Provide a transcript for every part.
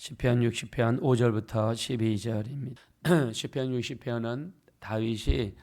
시편 60편 5절부터 12절입니다. 시편 60편은 다윗이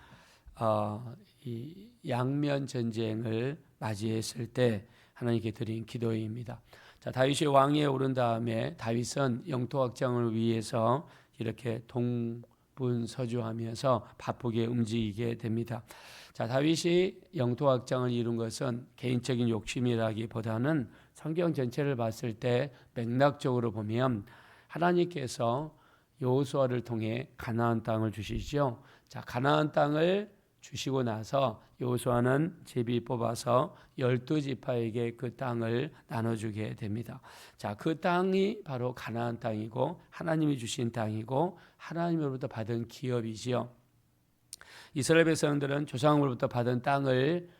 이 양면 전쟁을 맞이했을 때 하나님께 드린 기도입니다. 자, 다윗이 왕위에 오른 다음에 다윗은 영토 확장을 위해서 이렇게 동분서주하면서 바쁘게 움직이게 됩니다. 자, 다윗이 영토 확장을 이룬 것은 개인적인 욕심이라기보다는 성경 전체를 봤을 때 맥락적으로 보면 하나님께서 여호수아를 통해 가나안 땅을 주시죠. 자, 가나안 땅을 주시고 나서 여호수아는 제비 뽑아서 12지파에게 그 땅을 나눠주게 됩니다. 자, 그 땅이 바로 가나안 땅이고 하나님이 주신 땅이고 하나님으로부터 받은 기업이지요. 이스라엘 백성들은 조상으로부터 받은 땅을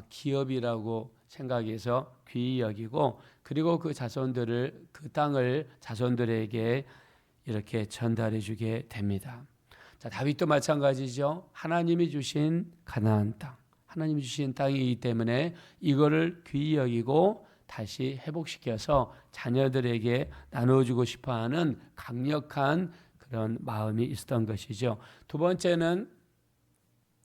기업이라고 생각해서 귀히 여기고 그리고 그 자손들을 그 땅을 자손들에게 이렇게 전달해 주게 됩니다. 자, 다윗도 마찬가지죠. 하나님이 주신 가나안 땅, 하나님이 주신 땅이기 때문에 이거를 귀히 여기고 다시 회복시켜서 자녀들에게 나눠주고 싶어하는 강력한 그런 마음이 있었던 것이죠. 두 번째는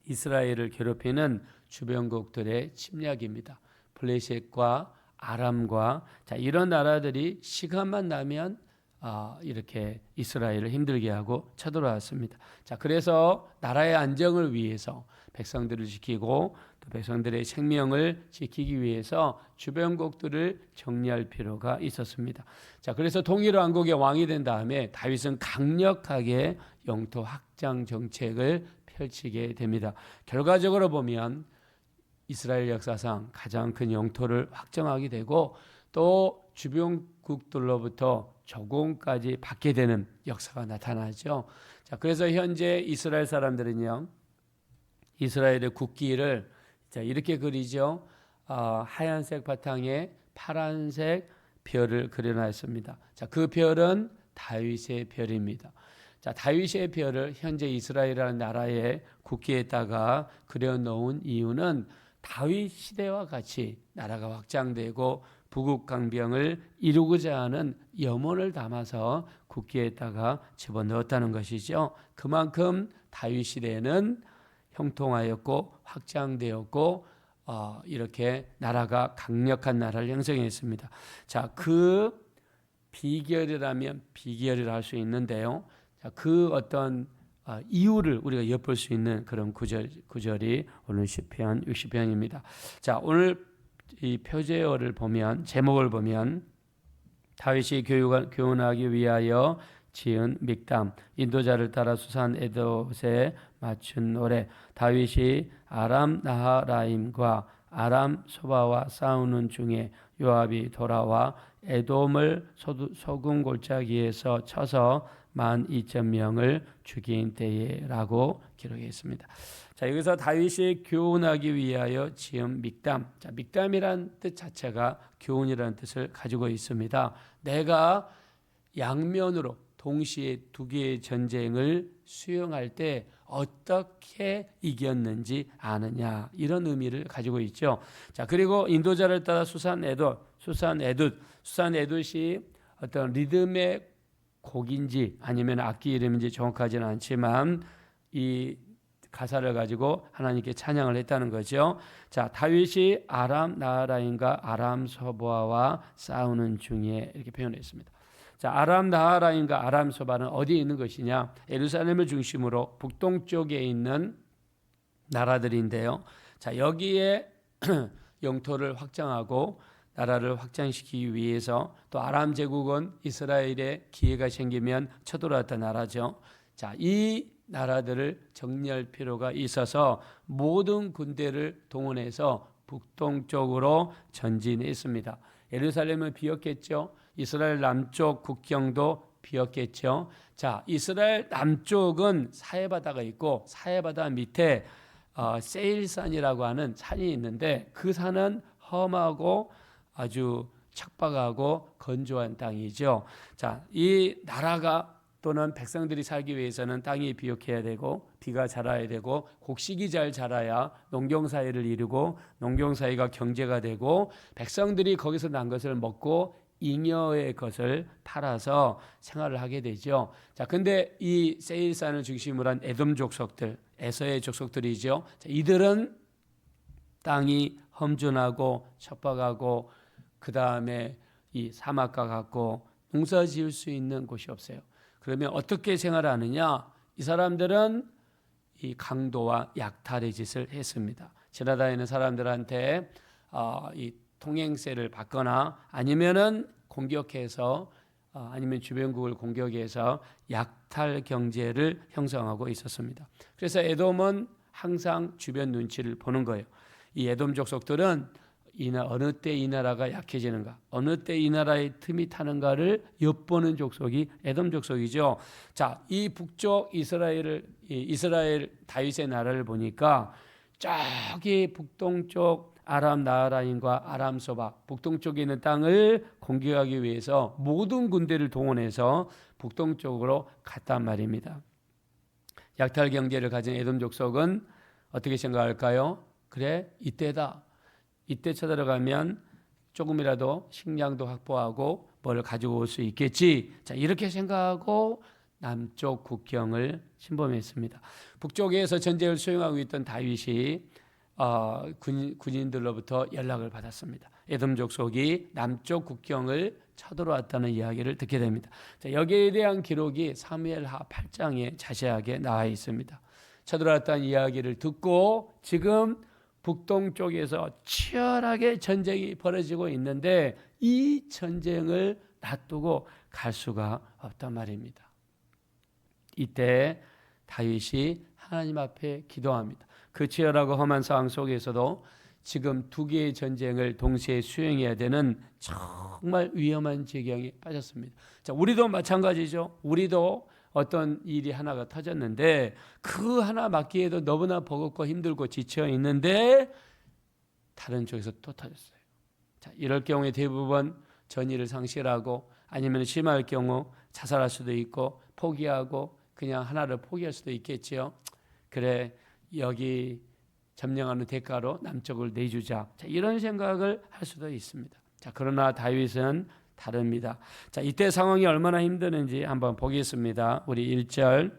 이스라엘을 괴롭히는 주변국들의 침략입니다. 블레셋과 아람과 자, 이런 나라들이 시간만 나면 이렇게 이스라엘을 힘들게 하고 쳐들어왔습니다. 자, 그래서 나라의 안정을 위해서 백성들을 지키고 또 백성들의 생명을 지키기 위해서 주변국들을 정리할 필요가 있었습니다. 자, 그래서 통일 왕국의 왕이 된 다음에 다윗은 강력하게 영토 확장 정책을 펼치게 됩니다. 결과적으로 보면 이스라엘 역사상 가장 큰 영토를 확정하게 되고 또 주변국들로부터 조공까지 받게 되는 역사가 나타나죠. 자, 그래서 현재 이스라엘 사람들은요, 이스라엘의 국기를 자, 이렇게 그리죠. 하얀색 바탕에 파란색 별을 그려놨습니다. 자, 그 별은 다윗의 별입니다. 자, 다윗의 별을 현재 이스라엘이라는 나라의 국기에다가 그려놓은 이유는 다윗 시대와 같이 나라가 확장되고 부국강병을 이루고자 하는 염원을 담아서 국기에다가 집어넣었다는 것이죠. 그만큼 다윗 시대는 형통하였고 확장되었고 이렇게 나라가 강력한 나라를 형성했습니다. 자, 그 비결이라면 비결이라 할 수 있는데요. 자, 그 어떤 이유를 우리가 엿볼 수 있는 그런 구절이 오늘 시편 60편입니다. 자, 오늘 이 표제어를 보면 제목을 보면 다윗이 교훈하기 위하여 지은 믹담, 인도자를 따라 수산 에돛에 맞춘 노래, 다윗이 아람 나하라임과 아람 소바와 싸우는 중에 요압이 돌아와 에돔을 소금 골짜기에서 쳐서 12,000명을 죽인 때에라고 기록했습니다. 자, 여기서 다윗이 교훈하기 위하여 지은 믹담. 자, 믹담이란 뜻 자체가 교훈이라는 뜻을 가지고 있습니다. 내가 양면으로 동시에 두 개의 전쟁을 수행할 때 어떻게 이겼는지 아느냐, 이런 의미를 가지고 있죠. 자, 그리고 인도자를 따라 수산 에돛이 어떤 리듬의 곡인지 아니면 악기 이름인지 정확하지는 않지만 이 가사를 가지고 하나님께 찬양을 했다는 거죠. 자, 다윗이 아람 나하라임과 아람 소바와 싸우는 중에 이렇게 표현했습니다. 자, 아람 나하라임과 아람 소바는 어디에 있는 것이냐? 예루살렘을 중심으로 북동쪽에 있는 나라들인데요. 자, 여기에 영토를 확장하고 나라를 확장시키기 위해서 또 아람 제국은 이스라엘에 기회가 생기면 쳐들어왔던 나라죠. 자, 이 나라들을 정리할 필요가 있어서 모든 군대를 동원해서 북동쪽으로 전진했습니다. 예루살렘은 비었겠죠. 이스라엘 남쪽 국경도 비었겠죠. 자, 이스라엘 남쪽은 사해바다가 있고 사해바다 밑에 세일산이라고 하는 산이 있는데 그 산은 험하고 아주 척박하고 건조한 땅이죠. 자, 이 나라가 또는 백성들이 살기 위해서는 땅이 비옥해야 되고 비가 자라야 되고 곡식이 잘 자라야 농경사회를 이루고 농경사회가 경제가 되고 백성들이 거기서 난 것을 먹고 잉여의 것을 팔아서 생활을 하게 되죠. 자, 근데 이 세일산을 중심으로 한 에돔 족속들, 에서의 족속들이죠. 자, 이들은 땅이 험준하고 척박하고 그 다음에 이 사막과 같고 농사 지을 수 있는 곳이 없어요. 그러면 어떻게 생활하느냐? 이 사람들은 이 강도와 약탈의 짓을 했습니다. 지나다니는 사람들한테 이 통행세를 받거나 아니면은 공격해서 아니면 주변국을 공격해서 약탈 경제를 형성하고 있었습니다. 그래서 에돔은 항상 주변 눈치를 보는 거예요. 이 에돔 족속들은 어느 때 이 나라가 약해지는가, 어느 때 이 나라의 틈이 타는가를 엿보는 족속이 에돔 족속이죠. 자, 이 북쪽 이스라엘 다윗의 나라를 보니까 저기 북동쪽 아람 나하라임과 아람 소바 북동쪽에 있는 땅을 공격하기 위해서 모든 군대를 동원해서 북동쪽으로 갔단 말입니다. 약탈 경제를 가진 에돔 족속은 어떻게 생각할까요? 그래, 이때다. 이때 쳐들어가면 조금이라도 식량도 확보하고 뭘 가지고 올 수 있겠지. 자, 이렇게 생각하고 남쪽 국경을 침범했습니다. 북쪽에서 전쟁을 수행하고 있던 다윗이 군인들로부터 연락을 받았습니다. 에돔 족속이 남쪽 국경을 쳐들어왔다는 이야기를 듣게 됩니다. 자, 여기에 대한 기록이 사무엘하 8장에 자세하게 나와 있습니다. 쳐들어왔다는 이야기를 듣고 지금 북동쪽에서 치열하게 전쟁이 벌어지고 있는데 이 전쟁을 놔두고 갈 수가 없단 말입니다. 이때 다윗이 하나님 앞에 기도합니다. 그 치열하고 험한 상황 속에서도 지금 두 개의 전쟁을 동시에 수행해야 되는 정말 위험한 지경에 빠졌습니다. 자, 우리도 마찬가지죠. 우리도 어떤 일이 하나가 터졌는데 그 하나 막기에도 너무나 버겁고 힘들고 지쳐 있는데 다른 쪽에서 또 터졌어요. 자, 이럴 경우에 대부분 전의를 상실하고 아니면 심할 경우 자살할 수도 있고 포기하고 그냥 하나를 포기할 수도 있겠지요. 그래, 여기 점령하는 대가로 남쪽을 내주자. 자, 이런 생각을 할 수도 있습니다. 자, 그러나 다윗은 다릅니다. 자, 이때 상황이 얼마나 힘드는지 한번 보겠습니다. 우리 1절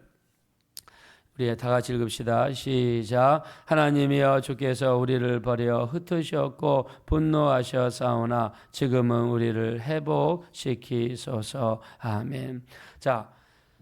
우리 다 같이 읽읍시다. 시작. 하나님이여 주께서 우리를 버려 흩으셨고 분노하셨사오나 지금은 우리를 회복시키소서. 아멘. 자,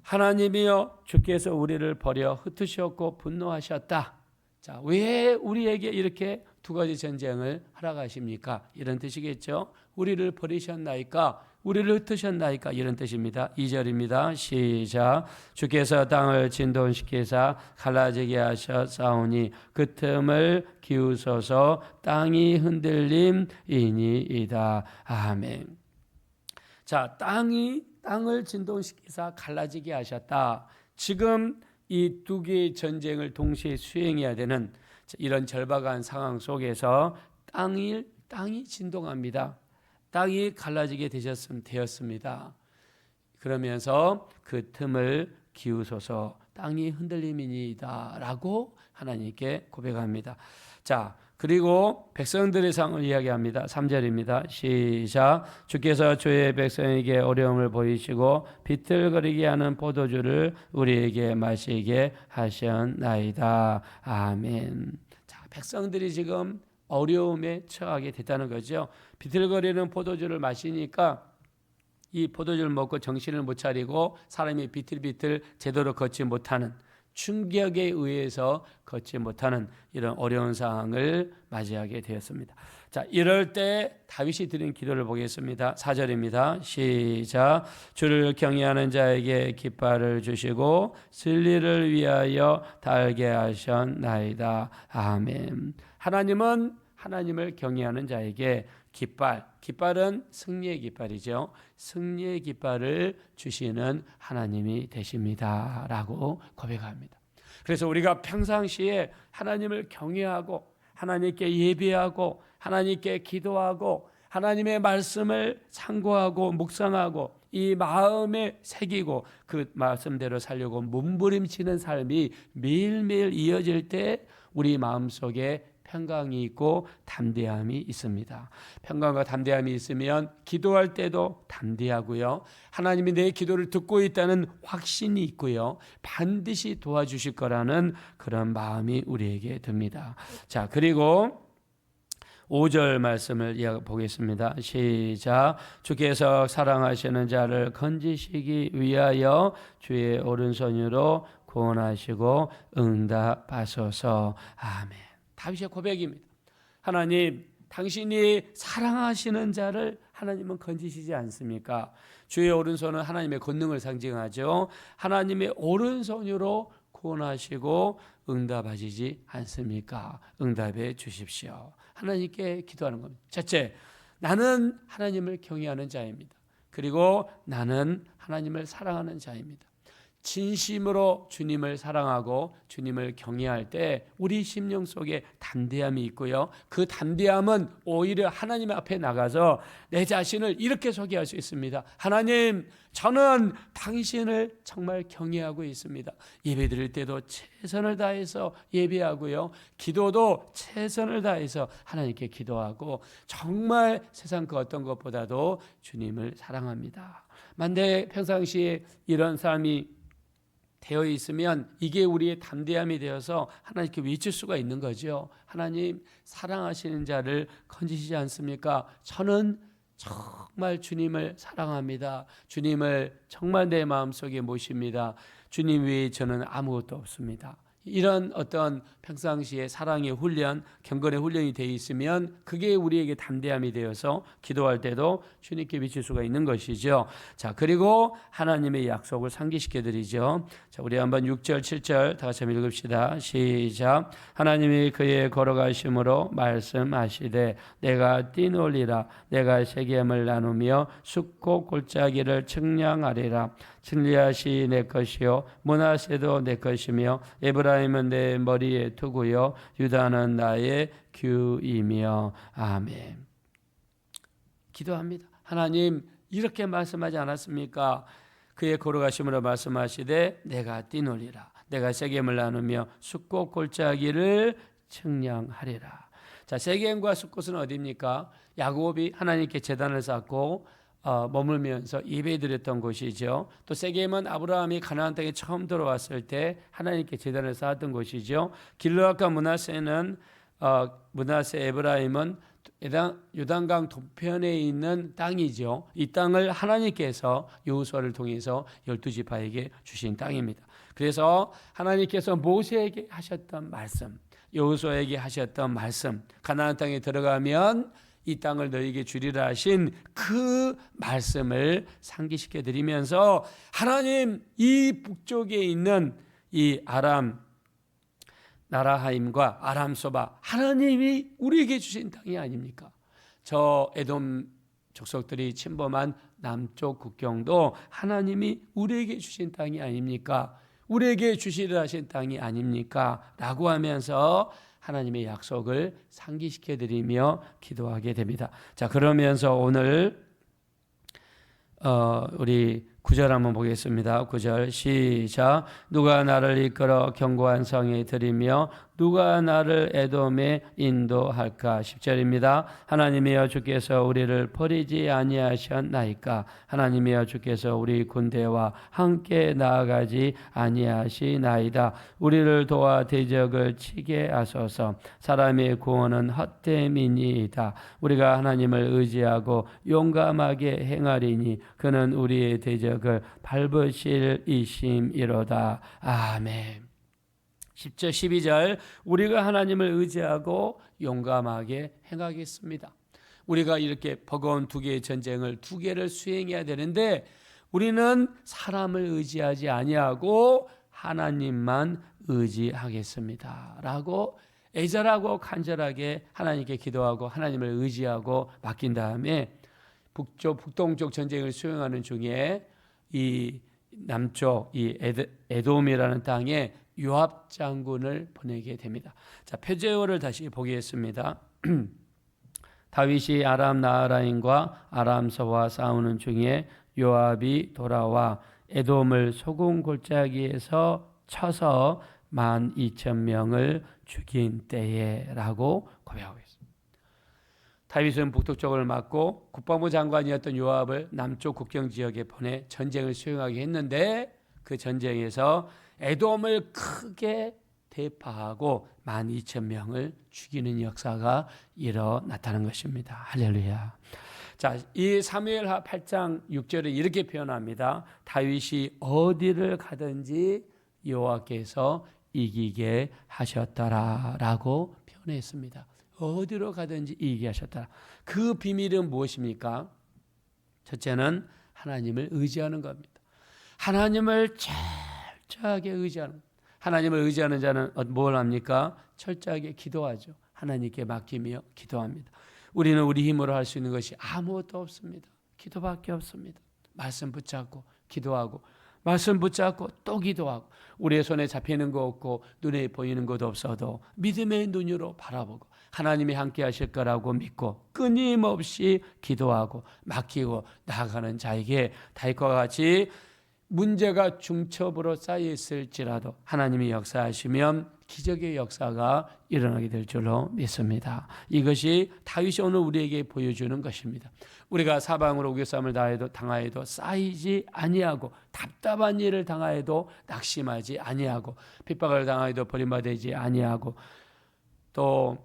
하나님이여 주께서 우리를 버려 흩으셨고 분노하셨다. 자, 왜 우리에게 이렇게 두 가지 전쟁을 허락하십니까? 이런 뜻이겠죠. 우리를 버리셨나이까, 우리를 흩으셨나이까, 이런 뜻입니다. 2절입니다. 시작. 주께서 땅을 진동시키사 갈라지게 하셨사오니 그 틈을 기우소서. 땅이 흔들림이니이다. 아멘. 자, 땅을 진동시키사 갈라지게 하셨다. 지금 이 두 개의 전쟁을 동시에 수행해야 되는 이런 절박한 상황 속에서 땅이 진동합니다. 땅이 갈라지게 되었습니다. 그러면서 그 틈을 기우소서. 땅이 흔들림이니이다 라고 하나님께 고백합니다. 자, 그리고 백성들의 상을 이야기합니다. 3절입니다. 시작. 주께서 주의 백성에게 어려움을 보이시고 비틀거리게 하는 포도주를 우리에게 마시게 하셨나이다. 아멘. 자, 백성들이 지금 어려움에 처하게 됐다는 거죠. 비틀거리는 포도주를 마시니까 이 포도주를 먹고 정신을 못 차리고 사람이 비틀비틀 제대로 걷지 못하는, 충격에 의해서 걷지 못하는 이런 어려운 상황을 맞이하게 되었습니다. 자, 이럴 때 다윗이 드린 기도를 보겠습니다. 4절입니다. 시작. 주를 경외하는 자에게 깃발을 주시고 진리를 위하여 달게 하셨나이다. 아멘. 하나님은 하나님을 경외하는 자에게 깃발은 승리의 깃발이죠. 승리의 깃발을 주시는 하나님이 되십니다 라고 고백합니다. 그래서 우리가 평상시에 하나님을 경외하고 하나님께 예배하고 하나님께 기도하고 하나님의 말씀을 상고하고 묵상하고 이 마음에 새기고 그 말씀대로 살려고 몸부림치는 삶이 매일매일 이어질 때 우리 마음속에 평강이 있고 담대함이 있습니다. 평강과 담대함이 있으면 기도할 때도 담대하고요. 하나님이 내 기도를 듣고 있다는 확신이 있고요. 반드시 도와주실 거라는 그런 마음이 우리에게 듭니다. 자, 그리고 5절 말씀을 보겠습니다. 시작. 주께서 사랑하시는 자를 건지시기 위하여 주의 오른손으로 구원하시고 응답하소서. 아멘. 다윗의 고백입니다. 하나님, 당신이 사랑하시는 자를 하나님은 건지시지 않습니까? 주의 오른손은 하나님의 권능을 상징하죠. 하나님의 오른손으로 구원하시고 응답하시지 않습니까? 응답해 주십시오. 하나님께 기도하는 겁니다. 첫째, 나는 하나님을 경외하는 자입니다. 그리고 나는 하나님을 사랑하는 자입니다. 진심으로 주님을 사랑하고 주님을 경외할 때 우리 심령 속에 담대함이 있고요. 그 담대함은 오히려 하나님 앞에 나가서 내 자신을 이렇게 소개할 수 있습니다. 하나님, 저는 당신을 정말 경외하고 있습니다. 예배 드릴 때도 최선을 다해서 예배하고요. 기도도 최선을 다해서 하나님께 기도하고 정말 세상 그 어떤 것보다도 주님을 사랑합니다. 만약 평상시에 이런 삶이 되어 있으면 이게 우리의 담대함이 되어서 하나님께 외칠 수가 있는 거죠. 하나님, 사랑하시는 자를 건지시지 않습니까? 저는 정말 주님을 사랑합니다. 주님을 정말 내 마음속에 모십니다. 주님 외에 저는 아무것도 없습니다. 이런 어떤 평상시에 사랑의 훈련, 경건의 훈련이 되어 있으면 그게 우리에게 담대함이 되어서 기도할 때도 주님께 비칠 수가 있는 것이죠. 자, 그리고 하나님의 약속을 상기시켜 드리죠. 자, 우리 한번 6절, 7절 다 같이 읽읍시다. 시작. 하나님이 그의 걸어가심으로 말씀하시되 내가 뛰놀리라. 내가 세겜을 나누며 숫고 골짜기를 측량하리라. 진리하시 내 것이요 므낫세도 내 것이며 에브라임은 내 머리에 두고요 유다는 나의 규이며. 아멘. 기도합니다. 하나님, 이렇게 말씀하지 않았습니까? 그의 걸어가심으로 말씀하시되 내가 뛰놀리라. 내가 세겜을 나누며 숫곳 골짜기를 측량하리라. 자, 세겜과 숫곳은 어디입니까? 야곱이 하나님께 제단을 쌓고 머물면서 예배드렸던 곳이죠. 또 세겜은 아브라함이 가나안 땅에 처음 들어왔을 때 하나님께 제단을 쌓았던 곳이죠. 길르앗과 므낫세는 므낫세 에브라임은 요단강 동편에 있는 땅이죠. 이 땅을 하나님께서 여호수아를 통해서 12지파에게 주신 땅입니다. 그래서 하나님께서 모세에게 하셨던 말씀, 여호수아에게 하셨던 말씀, 가나안 땅에 들어가면 이 땅을 너희에게 주리라 하신 그 말씀을 상기시켜 드리면서 하나님, 이 북쪽에 있는 이 아람 나라하임과 아람소바, 하나님이 우리에게 주신 땅이 아닙니까? 저 에돔 족속들이 침범한 남쪽 국경도 하나님이 우리에게 주신 땅이 아닙니까? 우리에게 주시리라 하신 땅이 아닙니까? 라고 하면서 하나님의 약속을 상기시켜 드리며 기도하게 됩니다. 자, 그러면서 오늘 우리 9절 한번 보겠습니다. 9절 시작. 누가 나를 이끌어 견고한 성에 들이며 누가 나를 에돔에 인도할까. 10절입니다. 하나님이여 주께서 우리를 버리지 아니하셨나이까. 하나님이여 주께서 우리 군대와 함께 나아가지 아니하시나이다. 우리를 도와 대적을 치게 하소서. 사람의 구원은 헛됨이니이다. 우리가 하나님을 의지하고 용감하게 행하리니 그는 우리의 대적을 밟으실 이심이로다. 아멘. 10절 12절 우리가 하나님을 의지하고 용감하게 행하겠습니다. 우리가 이렇게 버거운 두 개의 전쟁을 두 개를 수행해야 되는데 우리는 사람을 의지하지 아니하고 하나님만 의지하겠습니다 라고 애절하고 간절하게 하나님께 기도하고 하나님을 의지하고 맡긴 다음에 북동쪽 전쟁을 수행하는 중에 이 남쪽 이 에돔이라는 땅에 요압 장군을 보내게 됩니다. 자, 표제어를 다시 보겠습니다. 다윗이 아람 나하라임과 아람서와 싸우는 중에 요압이 돌아와 에돔을 소금 골짜기에서 쳐서 12,000명을 죽인 때에라고 고백하고 있습니다. 다윗은 북쪽을 맡고 국방부 장관이었던 요압을 남쪽 국경 지역에 보내 전쟁을 수행하게 했는데 그 전쟁에서 에돔을 크게 대파하고 12,000명을 죽이는 역사가 일어났다는 것입니다. 할렐루야. 자, 이 사무엘하 8장 6절에 이렇게 표현합니다. 다윗이 어디를 가든지 여호와께서 이기게 하셨더라라고 표현했습니다. 어디로 가든지 이기게 하셨더라. 그 비밀은 무엇입니까? 첫째는 하나님을 의지하는 겁니다. 하나님을 철저하게 의지하는 겁니다. 하나님을 의지하는 자는 뭘 합니까? 철저하게 기도하죠. 하나님께 맡기며 기도합니다. 우리는 우리 힘으로 할 수 있는 것이 아무것도 없습니다. 기도밖에 없습니다. 말씀 붙잡고 기도하고 말씀 붙잡고 또 기도하고 우리의 손에 잡히는 거 없고 눈에 보이는 것도 없어도 믿음의 눈으로 바라보고 하나님이 함께 하실 거라고 믿고 끊임없이 기도하고 맡기고 나아가는 자에게 다윗과 같이 문제가 중첩으로 쌓여 있을지라도 하나님이 역사하시면 기적의 역사가 일어나게 될 줄로 믿습니다. 이것이 다윗이 오늘 우리에게 보여주는 것입니다. 우리가 사방으로 우겨쌈을 당하여도 쌓이지 아니하고 답답한 일을 당하여도 낙심하지 아니하고 핍박을 당하여도 버림받지 아니하고 또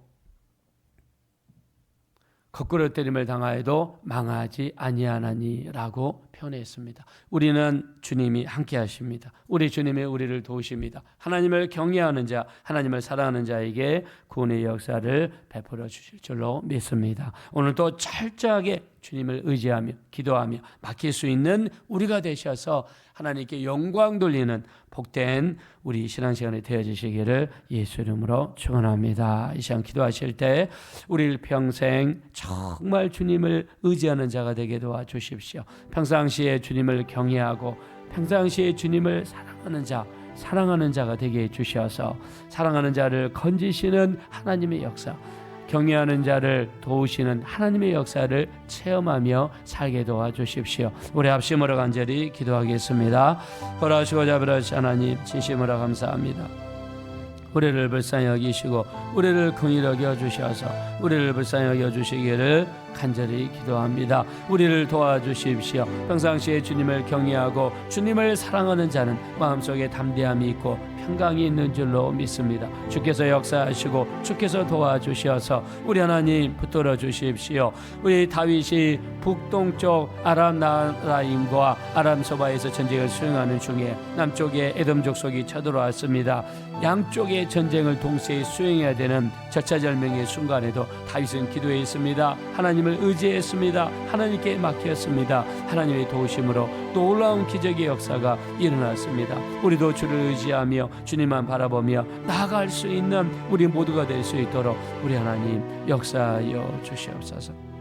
거꾸로 때림을 당하여도 망하지 아니하나니라고 표현했습니다. 우리는 주님이 함께 하십니다. 우리 주님이 우리를 도우십니다. 하나님을 경외하는 자, 하나님을 사랑하는 자에게 구원의 역사를 베풀어 주실 줄로 믿습니다. 오늘도 철저하게 주님을 의지하며 기도하며 맡길 수 있는 우리가 되셔서 하나님께 영광 돌리는 복된 우리 신앙시간이 되어지시기를 예수 이름으로 축원합니다. 이 시간 기도하실 때 우리를 평생 정말 주님을 의지하는 자가 되게 도와주십시오. 평상시에 주님을 경외하고 평상시에 주님을 사랑하는 자가 되게 해주셔서 사랑하는 자를 건지시는 하나님의 역사, 경외하는 자를 도우시는 하나님의 역사를 체험하며 살게 도와주십시오. 우리 합심으로 간절히 기도하겠습니다. 허락하시고 아버지 하나님 진심으로 감사합니다. 우리를 불쌍히 여기시고 우리를 긍휼히 여겨주셔서 우리를 불쌍히 여겨주시기를 간절히 기도합니다. 우리를 도와주십시오. 평상시에 주님을 경외하고 주님을 사랑하는 자는 마음속에 담대함이 있고 평강이 있는 줄로 믿습니다. 주께서 역사하시고 주께서 도와주셔서 우리 하나님 붙들어 주십시오. 우리 다윗이 북동쪽 아람 나라임과 아람 소바에서 전쟁을 수행하는 중에 남쪽에 에돔 족속이 쳐들어왔습니다. 양쪽의 전쟁을 동시에 수행해야 되는 절차절명의 순간에도 다윗은 기도했습니다. 하나님을 의지했습니다. 하나님께 맡겼습니다. 하나님의 도우심으로 놀라운 기적의 역사가 일어났습니다. 우리도 주를 의지하며 주님만 바라보며 나아갈 수 있는 우리 모두가 될 수 있도록 우리 하나님 역사하여 주시옵소서.